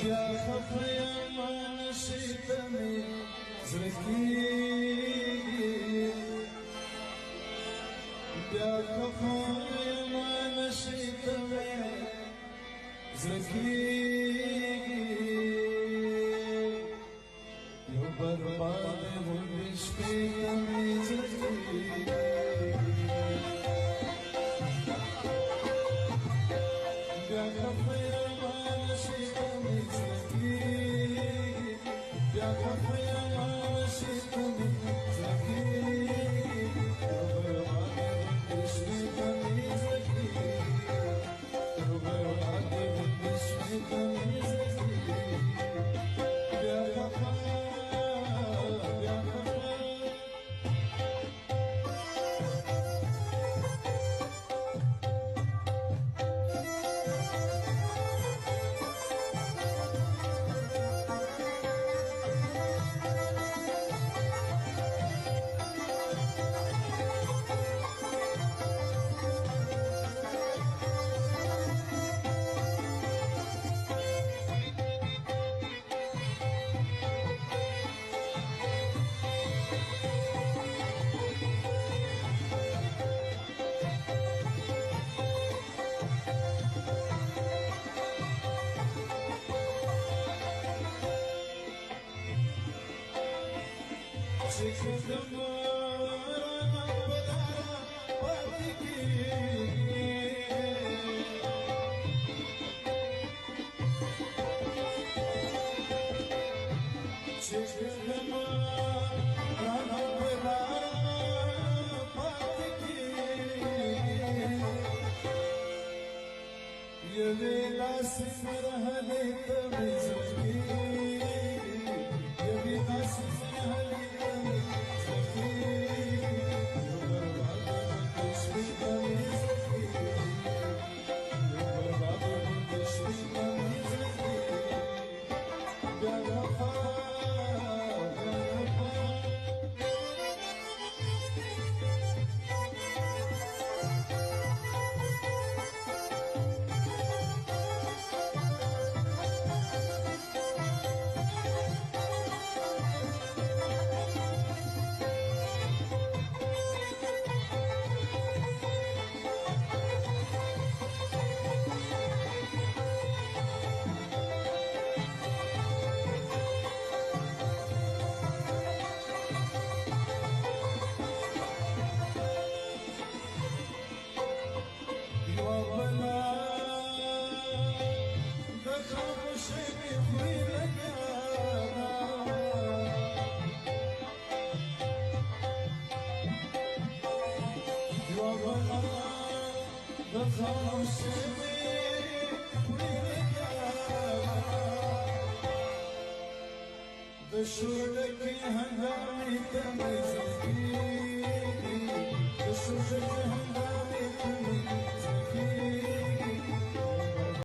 بیا خفیم نشیتمی زرگی بیا خفیم نشیتمی زرگی یو برباد بودش پیتمی زرگی بیا خفیم نشیتمی زرگی بیا خفیم نشیتمی زرگی یو برباد بودش پیتمی زرگی یو برباد بودش پیتمی زرگی بیا خفیم Shuraki hangami tamizki, shuraki